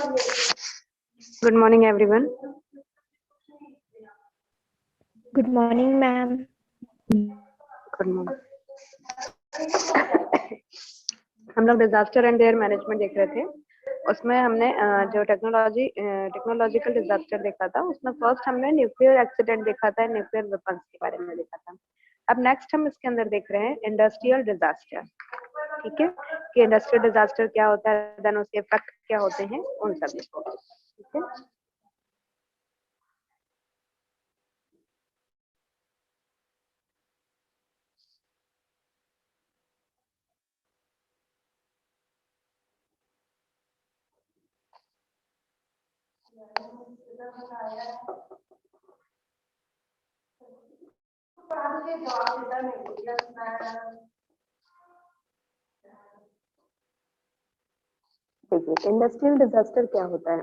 Good morning, everyone. Good morning, ma'am. Good morning. हम लोग disaster and there management देख रहे थे। उसमें हमने जो टेक्नोलॉजिकल डिजास्टर देखा था, उसमें फर्स्ट हमने न्यूक्लियर एक्सीडेंट देखा था, न्यूक्लियर वेपन्स के बारे में देखा था। अब नेक्स्ट हम इसके अंदर देख रहे हैं इंडस्ट्रियल डिजास्टर। ठीक है, कि इंडस्ट्रियल डिजास्टर क्या होता है, देन उसके इफेक्ट क्या होते हैं, उन सभी को। ठीक है, देखिए इंडस्ट्रियल डिजास्टर क्या होता है।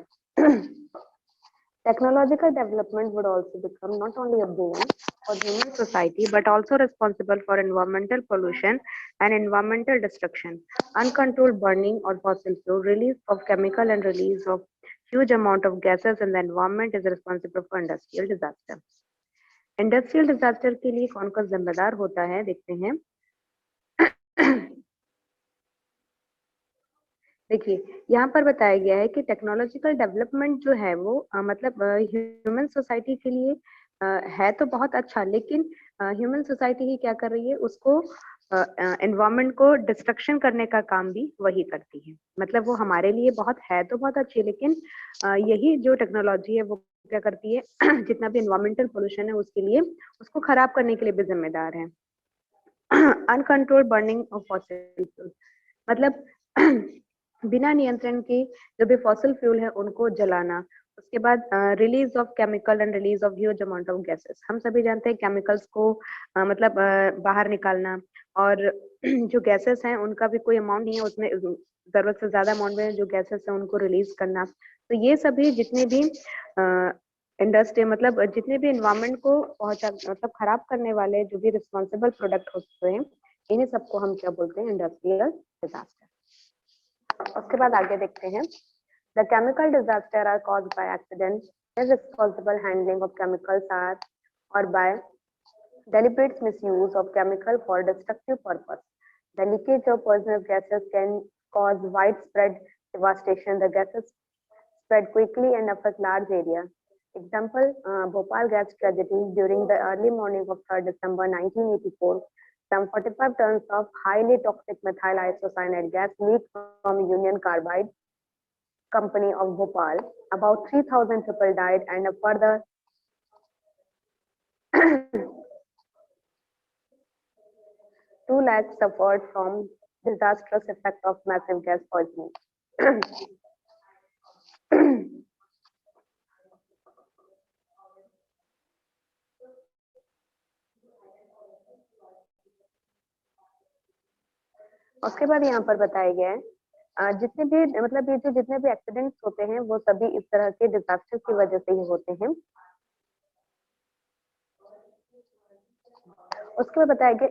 Technological development would also become not only a boon for human society but also responsible for environmental pollution and environmental destruction. Uncontrolled burning or fossil fuel, release of chemical and release of huge amount of gases in the environment is responsible for industrial disaster. Industrial disaster के लिए कौन कौन जिम्मेदार होता है, देखते हैं। देखिए यहाँ पर बताया गया है कि टेक्नोलॉजिकल डेवलपमेंट जो है वो मतलब ह्यूमन सोसाइटी के लिए है तो बहुत अच्छा, लेकिन ह्यूमन सोसाइटी ही क्या कर रही है, उसको एनवायरनमेंट को डिस्ट्रक्शन करने का काम भी वही करती है। मतलब वो हमारे लिए बहुत है तो बहुत अच्छी, लेकिन यही जो टेक्नोलॉजी है वो क्या करती है, जितना भी एनवायरमेंटल पोल्यूशन है उसके लिए, उसको खराब करने के लिए भी जिम्मेदार है। Uncontrolled burning of fossil fuel, मतलब बिना नियंत्रण के जो भी फॉसिल फ्यूल है उनको जलाना। उसके बाद release of chemical and release of huge amount of gases. हम सभी जानते हैं केमिकल्स को मतलब बाहर निकालना, और जो गैसेस हैं उनका भी कोई अमाउंट नहीं है, उसमें जरूरत से ज्यादा अमाउंट में जो गैसेस है उनको रिलीज करना। तो ये सभी जितने भी इंडस्ट्री मतलब जितने भी एनवायरमेंट को पहुंचा मतलब खराब करने वाले जो भी रिस्पॉन्सिबल प्रोडक्ट होते हैं, इन्हीं सबको हम क्या बोलते हैं, इंडस्ट्रियल डिजास्टर। उसके बाद आगे देखते हैं, the chemical disaster are caused by accident, irresponsible handling of chemicals are or by deliberate misuse of chemical for destructive purpose. The leakage of poisonous gases can cause widespread devastation. The gases spread quickly and affect large areas. Example, Bhopal gas tragedy during the early morning of 3rd December 1984. Some 45 tons of highly toxic methyl isocyanate gas leaked from Union Carbide Company of Bhopal. About 3,000 people died and a further 2 lakhs suffered from disastrous effect of massive gas poisoning. उसके बाद यहाँ पर बताया गया है जितने भी मतलब ये जो जितने भी एक्सीडेंट्स होते हैं वो सभी इस तरह के डिजास्टर की वजह से ही होते हैं। उसके बाद बताया गया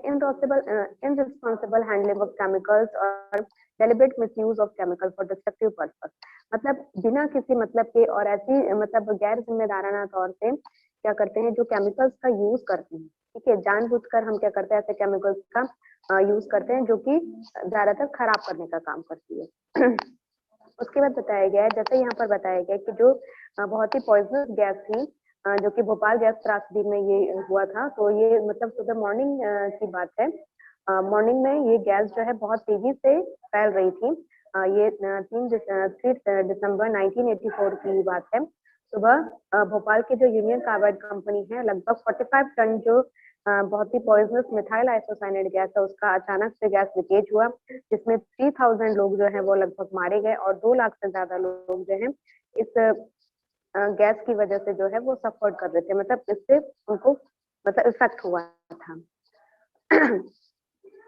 इनरिस्पॉन्सिबल हैंडलिंग ऑफ केमिकल्स और deliberate misuse of chemical for destructive purpose. मतलब बिना किसी मतलब के और ऐसी मतलब गैर जिम्मेदाराना तौर से क्या करते हैं, जो केमिकल्स का यूज करते हैं, ठीक है, जानबूझकर हम क्या करते हैं, ऐसे केमिकल्स का यूज करते हैं जो कि ज्यादातर खराब करने का काम करती है। उसके बाद बताया गया है, जैसे यहाँ पर बताया गया कि जो बहुत ही पॉइजनस गैस थी जो कि भोपाल गैस त्रासदी में ये हुआ था, तो ये मतलब सुबह मॉर्निंग की बात है। मॉर्निंग में ये गैस जो है बहुत तेजी से फैल रही थी। ये 3 दिसंबर 1984 की बात है। सुबह भोपाल की जो यूनियन कार्बाइड कंपनी है, लगभग 45 टन जो बहुत ही पॉइजनस मिथाइल आइसोसाइनेट गैस है, उसका अचानक से गैस लीकेज हुआ, जिसमें 3000 लोग जो है वो लगभग मारे गए और 2 लाख से ज्यादा लोग जो है इस गैस की वजह से जो है वो सफर कर रहे थे, मतलब इससे उनको मतलब इफेक्ट हुआ था।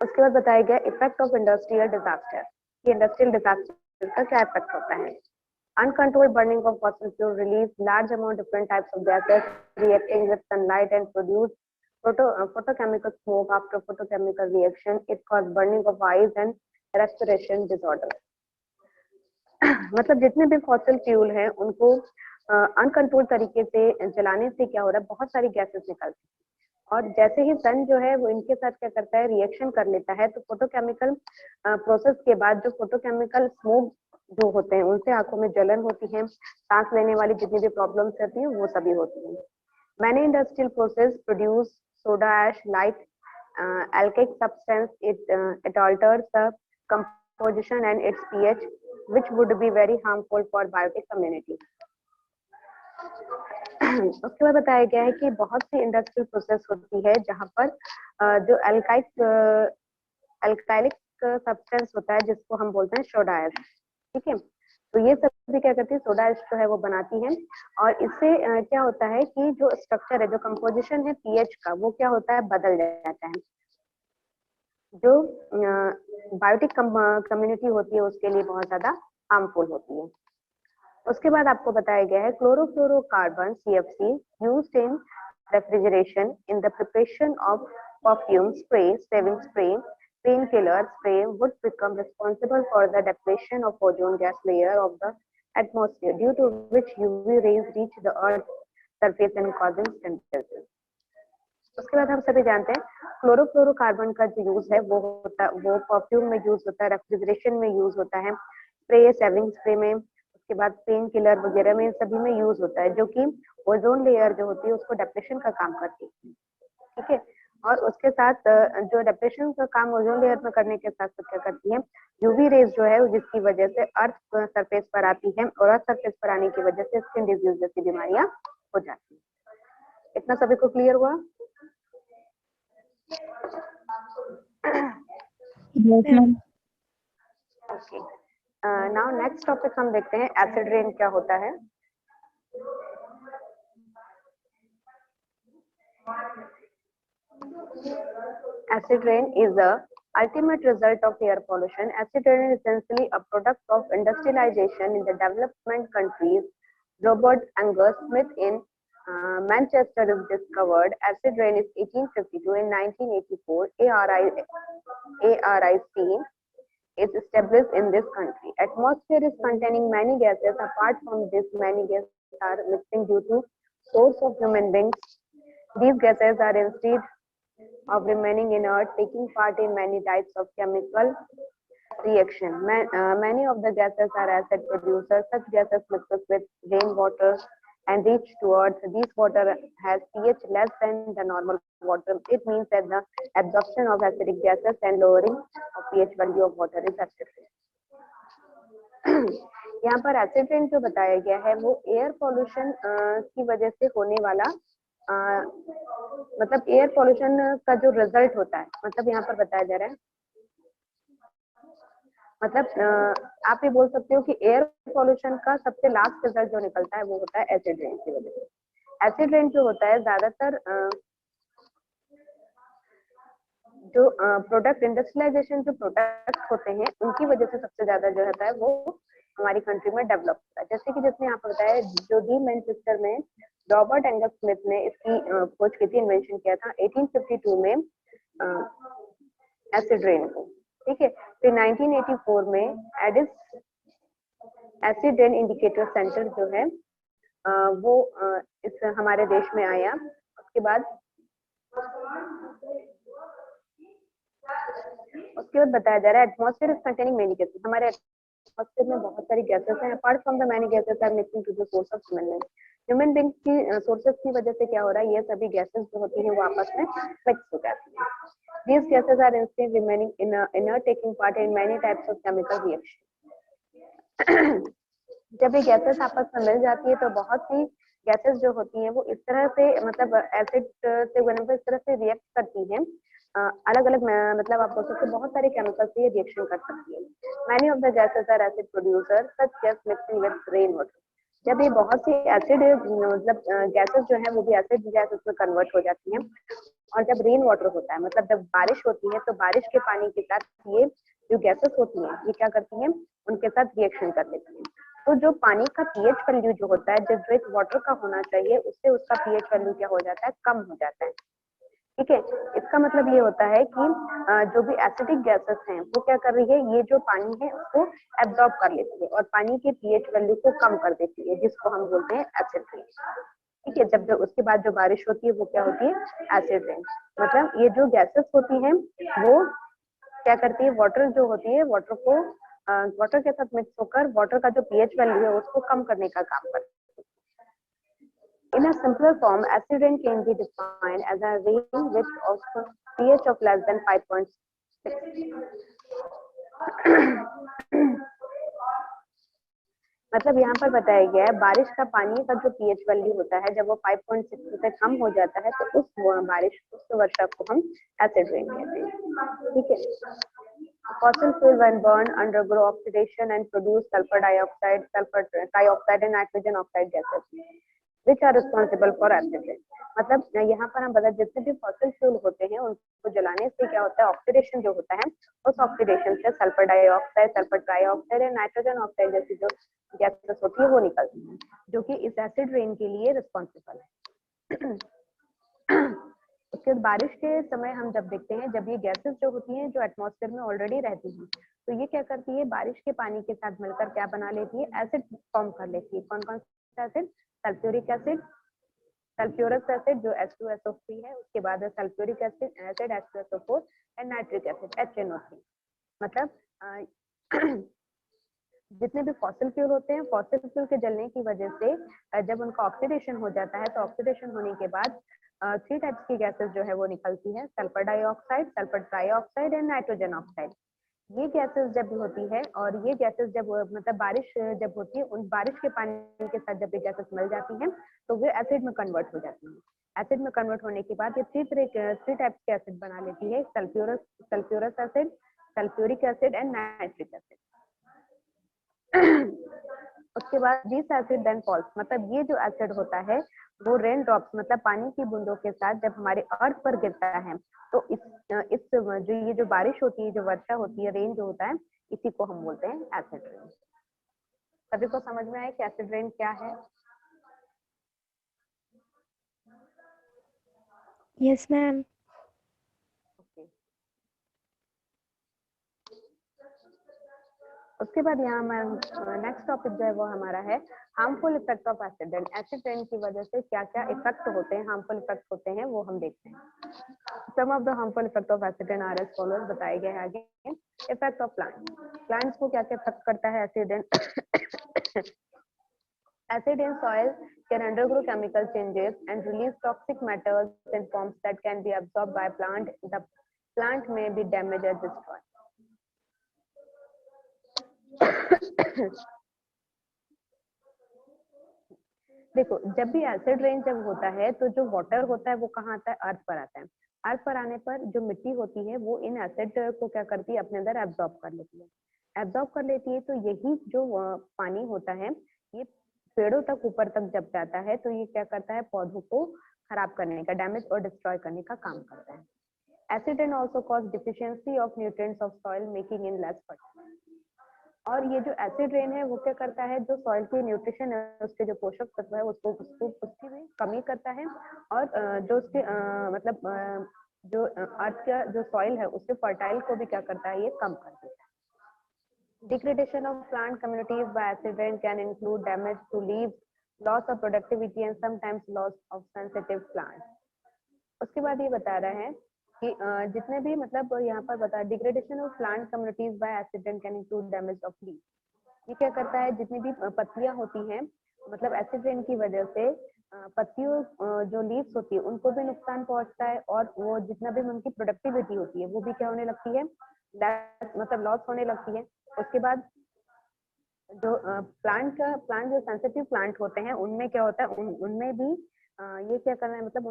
उसके बाद बताया गया इफेक्ट ऑफ इंडस्ट्रियल डिजास्टर, कि इंडस्ट्रियल डिजास्टर का क्या इफेक्ट होता है। Uncontrolled burning of fossil fuel release large amount of different types of gases reacting with sunlight and produce photochemical smoke. After photochemical reaction, it causes burning of eyes and respiration disorder. मतलब जितने भी fossil fuel हैं उनको uncontrol तरीके से जलाने से क्या हो रहा है, बहुत सारी गैसेस निकलती है। और जैसे ही सन जो है वो इनके साथ क्या करता है, रिएक्शन कर लेता है, तो फोटोकेमिकल प्रोसेस के बाद जो फोटोकेमिकल स्मोक जो होते हैं उनसे आंखों में जलन होती है, सांस लेने वाली जितनी भी प्रॉब्लम्स रहती हैं वो सभी होती हैं। Many industrial process produce soda ash like alkalic substance. It alters the composition and its pH, which would be very harmful for biotic community. उसके बाद बताया गया है कि बहुत सी इंडस्ट्रियल प्रोसेस होती है जहां पर जो अल्काइलिक सब्सटेंस होता है जिसको हम बोलते हैं सोडा एश, ठीक है। तो ये सब भी क्या करती है, सोडा एश जो है वो बनाती है। और इससे क्या होता है कि जो स्ट्रक्चर है, जो कंपोजिशन है पीएच का, वो क्या होता है, बदल जाता है। जो बायोटिक कम्युनिटी होती है उसके लिए बहुत ज्यादा हार्मफुल होती है। उसके बाद आपको बताया गया है chlorofluorocarbon CFC used in refrigeration in the preparation of perfume spray, saving spray, painkiller spray would become responsible for the depletion of ozone gas layer of the atmosphere, due to which UV rays reach the earth's surface and causing temperatures. उसके बाद हम सभी जानते हैं chlorofluorocarbon का जो use है वो परफ्यूम में यूज होता है, रेफ्रिजरेशन में यूज होता है, स्प्रे, सेविंग स्प्रे में, उसके बाद पेन किलर वगैरह में, सभी में यूज होता है, जो कि ओजोन लेयर जो होती है उसको डिप्रेशन का काम करती है, ठीक है। और उसके साथ जो डिप्रेशन का काम ओजोन लेयर में करने के साथ साथ क्या करती है, यूवी रेज जो है जिसकी वजह से अर्थ सरफेस पर आती है, और अर्थ सरफेस पर आने की वजह से स्किन डिजीज जैसी बीमारियां हो जाती है। इतना सभी को क्लियर हुआ? Yes, ma'am. Okay, now next topic हम देखते हैं एसिड रेन क्या होता है। Acid rain is the ultimate result of air pollution. Acid rain is essentially a product of industrialization in the development countries. Robert Angus Smith in Manchester is discovered acid rain is 1852. In 1984, ARIC is established in this country. Atmosphere is containing many gases. Apart from this, many gases are mixing due to source of human beings. These gases are instead of remaining inert, taking part in many types of chemical reaction. Many of the gases are acid producers. Such gases mix with rainwater and reach to earth. This water has pH less than the normal water. It means that the absorption of acidic gases and lowering of pH value of water is acid rain. यहाँ पर acid rain जो बताया गया है वो air pollution की वजह से होने वाला मतलब एयर पॉल्यूशन का जो रिजल्ट होता है, मतलब यहाँ पर बताया जा रहा है, मतलब आप ये बोल सकते हो कि एयर पॉल्यूशन का सबसे लास्ट रिजल्ट जो निकलता है वो होता है एसिड रेन की वजह से। एसिड रेन जो होता है ज्यादातर जो प्रोडक्ट इंडस्ट्रियलाइजेशन जो प्रोडक्ट होते हैं उनकी वजह से सबसे ज्यादा जो रहता है वो हमारी कंट्री में डेवलप होता है। जैसे कि जिसने यहाँ पर बताया, जो दी मैनचेस्टर में रॉबर्ट एंगस स्मिथ ने इसकी खोज की थी, इन्वेंशन किया था 1852 में एसिड रेन को, ठीक है। फिर 1984 में Aedes acid rain indicator centre जो है वो इस हमारे देश में आया। उसके बाद बताया जा रहा है atmosphere is containing many gases. हमारे एटमॉस्फेयर में बहुत सारी गैसेस हैं। Apart from the many gases are mixing to the source of human beings की सोर्सेस की वजह से क्या हो रहा है, ये सभी गैसेस जो होती हैं वो आपस में मिक्स हो जाती हैं। These gases are instead remaining inert, taking part in many types of chemical reaction. जब ये गैसेस आपस में मिल जाती है तो बहुत सी गैसेस जो होती हैं वो इस तरह से मतलब एसिड से बनने पर इस तरह से रिएक्ट करती हैं, अलग अलग मतलब आप बोल सकते हैं बहुत सारे केमिकल से ये रिएक्शन कर सकती है। Many of the gases are acid producer, such gas mixing with rain water. जब ये बहुत सी एसिड मतलब गैसेस जो है वो भी एसिड गैसेस में कन्वर्ट हो जाती हैं, और जब रेन वाटर होता है मतलब जब बारिश होती है तो बारिश के पानी के साथ ये जो गैसेस होती हैं ये क्या करती हैं, उनके साथ रिएक्शन कर लेती हैं। तो जो पानी का पीएच वैल्यू जो होता है, जो ड्रिंक वाटर का होना चाहिए, उससे उसका पीएच वैल्यू क्या हो जाता है, कम हो जाता है। ठीक है। इसका मतलब ये होता है कि जो भी एसिडिक गैसेस हैं वो क्या कर रही है, ये जो पानी है उसको एब्जॉर्ब कर लेती है और पानी के पीएच वैल्यू को कम कर देती है, जिसको हम बोलते हैं एसिड रेन। ठीक है। जब जब उसके बाद जो बारिश होती है वो क्या होती है, एसिड रेन। मतलब ये जो गैसेस होती हैं वो क्या करती है, वाटर जो होती है वाटर को वाटर के साथ मिक्स होकर वाटर का जो पीएच वैल्यू है उसको कम करने का काम करती है। In a simpler form, acid rain can be defined as a rain with of pH of less than 5.6. मतलब यहाँ पर बताया गया है बारिश का पानी का जो पीएच वैल्यू होता है जब वो 5.6 से कम हो जाता है तो उस वर्षा को हम एसिड रेन कहते हैं। ठीक है। Fossil fuel when burned undergo oxidation and produce sulfur dioxide, and nitrogen oxide gases, which are responsible for acid rain. मतलब यहाँ पर हम बता, जितने भी फॉसिल फ्यूल होते हैं उनको जलाने से क्या होता है, ऑक्सीडेशन जो होता है, उस ऑक्सीडेशन से सल्फर डाइऑक्साइड, सल्फर ट्राइऑक्साइड और नाइट्रोजन ऑक्साइड जैसी जो गैसेस होती है वो निकलती है, जो कि इस एसिड रेन के लिए रिस्पॉन्सिबल है। उसके बारिश के समय हम जब देखते हैं, जब ये गैसेस जो होती हैं जो एटमॉस्फेयर में ऑलरेडी रहती हैं, तो ये क्या करती है, बारिश के पानी के साथ मिलकर क्या बना लेती है, एसिड फॉर्म कर लेती है। कौन कौन सा acid, sulphuric acid, sulphurous acid जो H2SO3 है, उसके बाद sulphuric acid H2SO4 and nitric acid HNO3। मतलब जितने भी फॉसिल फ्यूल होते हैं, फॉसिल फ्यूल के जलने की वजह से जब उनका ऑक्सीडेशन हो जाता है, तो ऑक्सीडेशन होने के बाद 3 टाइप्स की गैसेस जो है वो निकलती है, sulphur dioxide, sulphur trioxide and nitrogen oxide. ये गैसेस जब होती है और ये गैसेस जब मतलब बारिश जब होती है, उन बारिश के पानी के साथ जब ये गैसेस मिल जाती हैं तो वे एसिड में कन्वर्ट हो जाती हैं। एसिड में कन्वर्ट होने के बाद ये थ्री टाइप्स के एसिड बना लेती है, sulphurous acid, sulphuric acid and nitric acid. उसके बाद दिस एसिड देन फॉल्स, मतलब ये जो एसिड होता है वो रेन ड्रॉप्स मतलब पानी की बूंदों के साथ जब हमारे अर्थ पर गिरता है, तो इस जो ये जो बारिश होती है, जो वर्षा होती है, रेन जो होता है, इसी को हम बोलते हैं एसिड रेन। सभी को समझ में आया कि एसिड रेन क्या है? Yes, ma'am. ओके। उसके बाद यहाँ नेक्स्ट टॉपिक जो है वो हमारा है harmful effect of acid rain. Acid rain की वजह से क्या क्या इफेक्ट होते हैं, हार्मफुल इफेक्ट होते हैं, वो हम देखते हैं। Some of the harmful effect of acid rain are as follows, बताए गए हैं आगे। इफेक्ट ऑफ प्लांट्स को क्या क्या इफेक्ट करता है acid rain? Acid in soil can undergo chemical changes and release toxic matters in forms that can be absorbed by plant. The plant may be damaged or destroyed. देखो, जब भी acid rain जब होता है तो जो वाटर होता है वो कहाँ आता है, अर्थ पर आता है। अर्थ पर आने पर जो मिट्टी होती है वो इन एसिड को क्या करती है, अपने अंदर एब्जॉर्ब कर लेती है। एब्जॉर्ब कर लेती है तो यही जो पानी होता है ये पेड़ों तक ऊपर तक जब जाता है तो ये क्या करता है, पौधों को खराब करने का, डैमेज और डिस्ट्रॉय करने का काम करता है। Acid rain also cause deficiency of nutrients of soil making in less fertile. और ये जो एसिड रेन है वो क्या करता है, जो सॉइल की न्यूट्रिशन है, उसके जो पोषक तत्व है उसकी भी कमी करता है। और जो उसके मतलब जो अर्थ का जो सॉइल है उसके फर्टाइल को भी क्या करता है, ये कम कर देता है। Degradation of plant communities by acid rain can include damage to leaves, loss of productivity and sometimes loss of sensitive plants. उसके बाद ये बता रहा है कि जितने भी मतलब यहाँ पर बता, degradation of plant communities bye acid rain can include damage of leaf. ये क्या करता है, जितनी भी पत्तियां होती हैं, मतलब एसिड रेन की वजह से पत्तियों जो लीव्स होती है उनको भी नुकसान पहुंचता है, और वो जितना भी उनकी प्रोडक्टिविटी होती है वो भी क्या होने लगती है, मतलब लॉस होने लगती है। उसके बाद जो प्लांट जो सेंसिटिव प्लांट होते हैं उनमें क्या होता है, उनमें भी ये क्या करना है, मतलब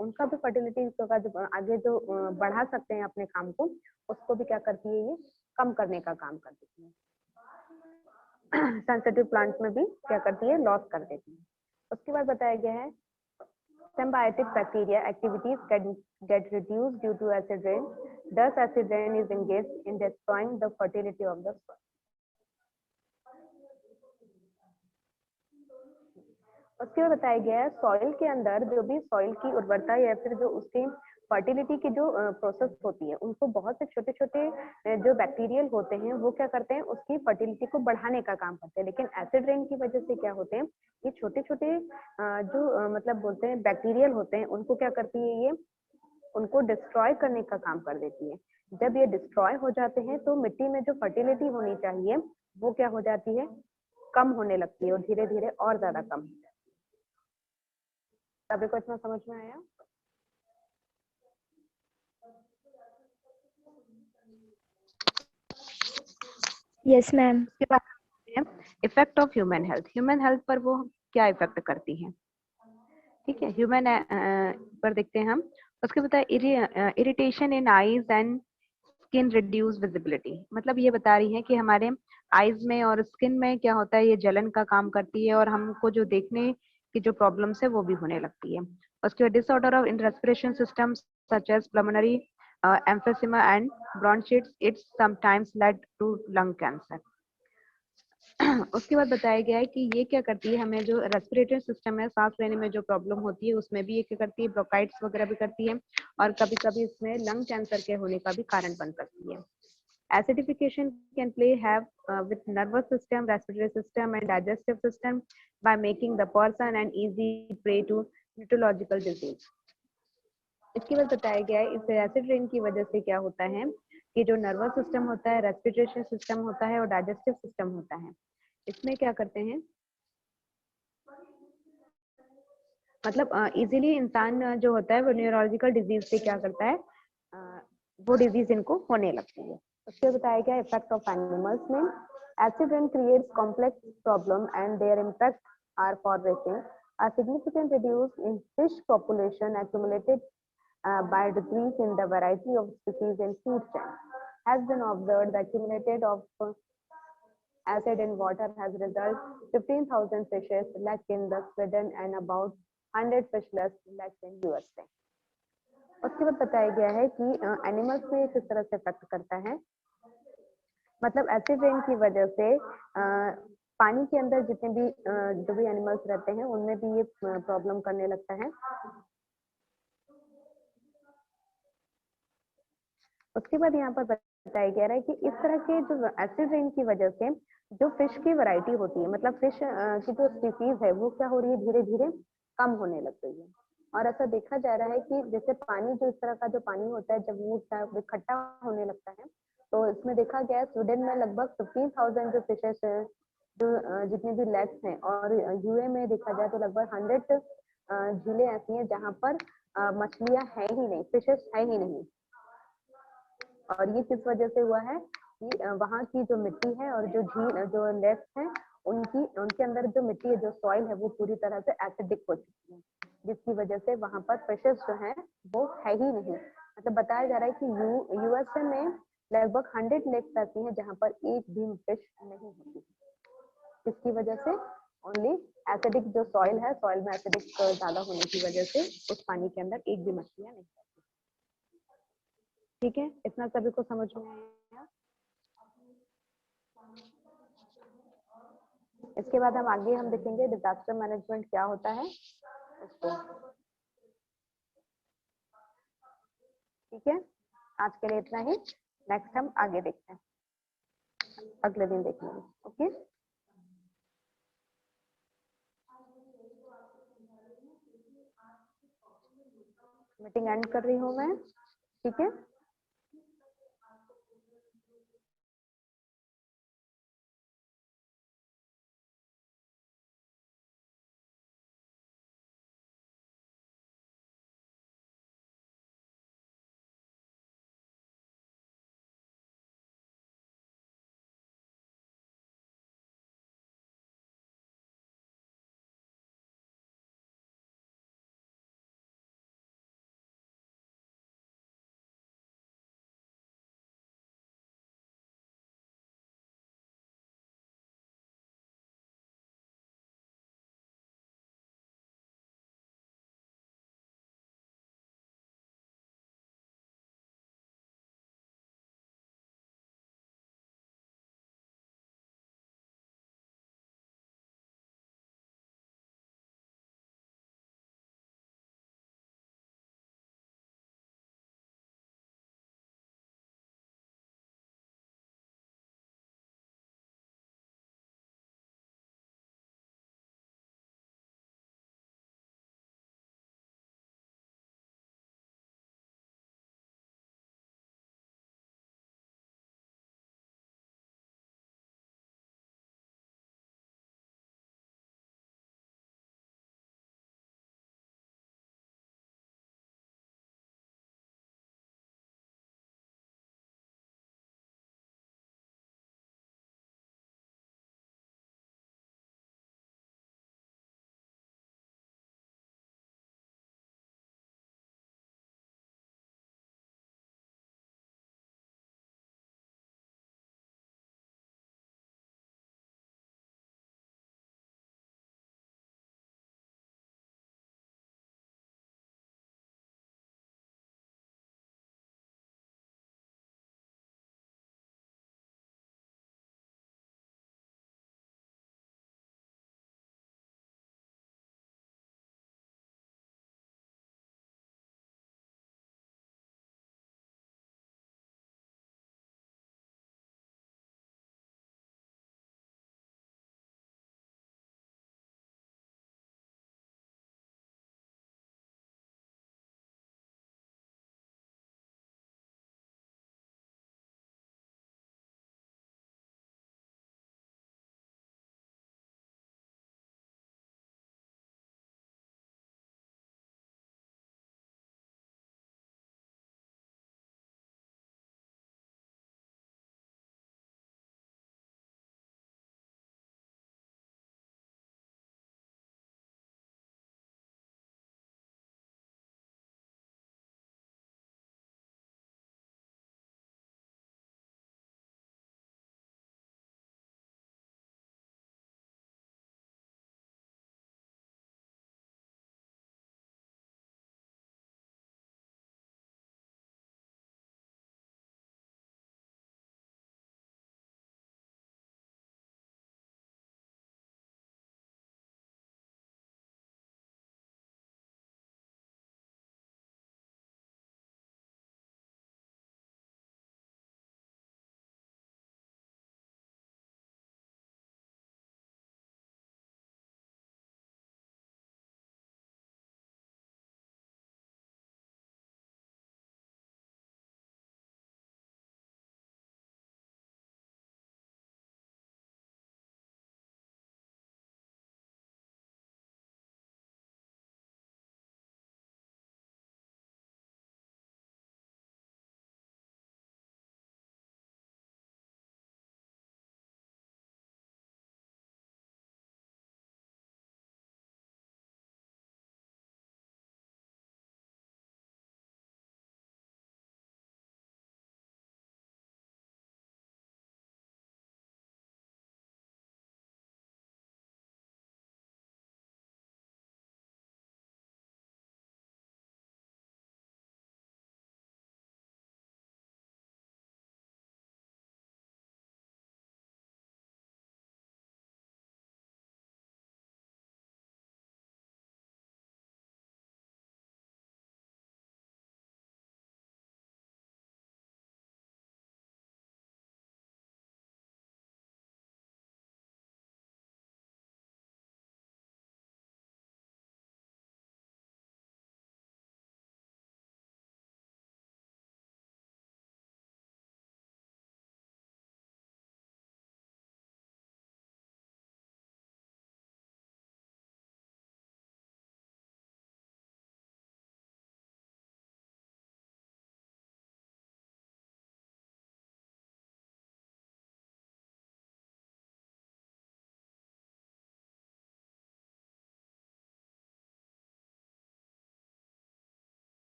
उनका भी फर्टिलिटी का जो आगे जो बढ़ा सकते हैं अपने काम को, उसको भी क्या करती है, ये कम करने का काम कर देती है। सेंसिटिव प्लांट्स में भी क्या करती है, लॉस कर देती है। उसके बाद बताया गया है symbiotic bacteria activities can get reduced due to acid rain. Thus acid rain is engaged in destroying the fertility of the soil. उसके बाद बताया गया है सॉइल के अंदर जो भी सॉइल की उर्वरता या फिर जो उसकी फर्टिलिटी की जो प्रोसेस होती है उनको बहुत से छोटे छोटे जो बैक्टीरियल होते हैं वो क्या करते हैं, उसकी फर्टिलिटी को बढ़ाने का काम करते हैं। लेकिन एसिड रेन की वजह से क्या होते हैं, ये छोटे छोटे जो मतलब बोलते हैं बैक्टीरियल होते हैं, उनको क्या करती है ये, उनको डिस्ट्रॉय करने का काम कर देती है। जब ये डिस्ट्रॉय हो जाते हैं तो मिट्टी में जो फर्टिलिटी होनी चाहिए वो क्या हो जाती है, कम होने लगती है और धीरे धीरे और ज्यादा कम हो जाती है। सभी को इतना समझ में आया? Yes, ma'am. उसके बाद effect of human health, human health पर वो क्या इफेक्ट करती है, ठीक है, ह्यूमन पर देखते हैं हम। उसके बाद irritation in eyes and skin reduce visibility, मतलब ये बता रही है कि हमारे आईज में और स्किन में क्या होता है, ये जलन का काम करती है और हमको जो देखने की जो प्रॉब्लम्स है वो भी होने लगती है। उसके बाद disorder of in respiration system such as pulmonary emphysema and bronchitis, it's sometimes led to lung cancer. उसके बाद बताया गया है कि ये क्या करती है, हमें जो रेस्पिरेटरी सिस्टम है, सांस लेने में जो प्रॉब्लम होती है उसमें भी ये क्या करती है, ब्रोंकाइटिस वगैरह भी करती है और कभी कभी इसमें लंग कैंसर के होने का भी कारण बन सकती है। Acidification can play have with nervous system, respiratory system and digestive system by making the person an easy prey to neurological disease. इसके बाद बताया गया है इस एसिड रेन की वजह से क्या होता है कि जो नर्वस सिस्टम होता है, रेस्पिरेटरी सिस्टम होता है और डाइजेस्टिव सिस्टम होता है, इसमें क्या करते हैं, मतलब इजीली इंसान जो होता है वो न्यूरोलॉजिकल डिजीज से क्या करता है, वो डिजीज इनको होने लगती है। उसके बताया गया इफेक्ट ऑफ एनिमल्स में, acid rain creates complex problem and their impact are for racing a significant reduce in fish population accumulated by decrease in the variety of species in food chain has been observed. The accumulated of acid in water has resulted 15,000 fishes left in the Sweden and about 100 fish left in USA. उसके बाद बताया गया है कि animals में किस तरह से इफेक्ट करता है, मतलब एसिड रेन की वजह से पानी के अंदर जितने भी जो भी एनिमल्स रहते हैं उनमें भी ये प्रॉब्लम करने लगता है। उसके बाद यहाँ पर बताया गया है कि इस तरह के जो एसिड रेन की वजह से जो फिश की वैरायटी होती है, मतलब फिश की जो स्पीसीज है वो क्या हो रही है, धीरे धीरे कम होने लग गई है। और ऐसा देखा जा रहा है कि जैसे पानी, जो इस तरह का जो पानी होता है जब वो इकट्ठा होने लगता है, तो इसमें देखा गया है स्वीडन में लगभग 15,000 जो फिशेस है, जो जितने भी लेग्स हैं, और यूए में देखा जाए तो लगभग 100 झीलें ऐसी हैं जहाँ पर मछलियां है ही नहीं, फिशेस है ही नहीं। और ये किस वजह से हुआ है कि वहाँ की जो मिट्टी है और जो झील जो लेक्स हैं उनके अंदर जो मिट्टी है, जो सॉइल है, वो पूरी तरह से एसिडिक हो चुकी है, जिसकी वजह से वहाँ पर फिशेस जो हैं वो है ही नहीं। मतलब बताया जा रहा है कि यूएसए में लगभग 100 लेक्स ऐसी हैं जहाँ पर एक भी फिश नहीं होती, इसकी वजह से ओनली एसिडिक जो सॉइल है, सॉइल में एसिडिक ज्यादा होने की वजह से उस पानी के अंदर एक भी मछलियां नहीं होती। ठीक है, इतना सभी को समझ में आया? इसके बाद हम आगे देखेंगे डिजास्टर मैनेजमेंट क्या होता है इसको। ठीक है, आज के लिए इतना ही, नेक्स्ट हम आगे देखते हैं, अगले दिन देखेंगे। ओके, मीटिंग एंड कर रही हूँ मैं, ठीक है।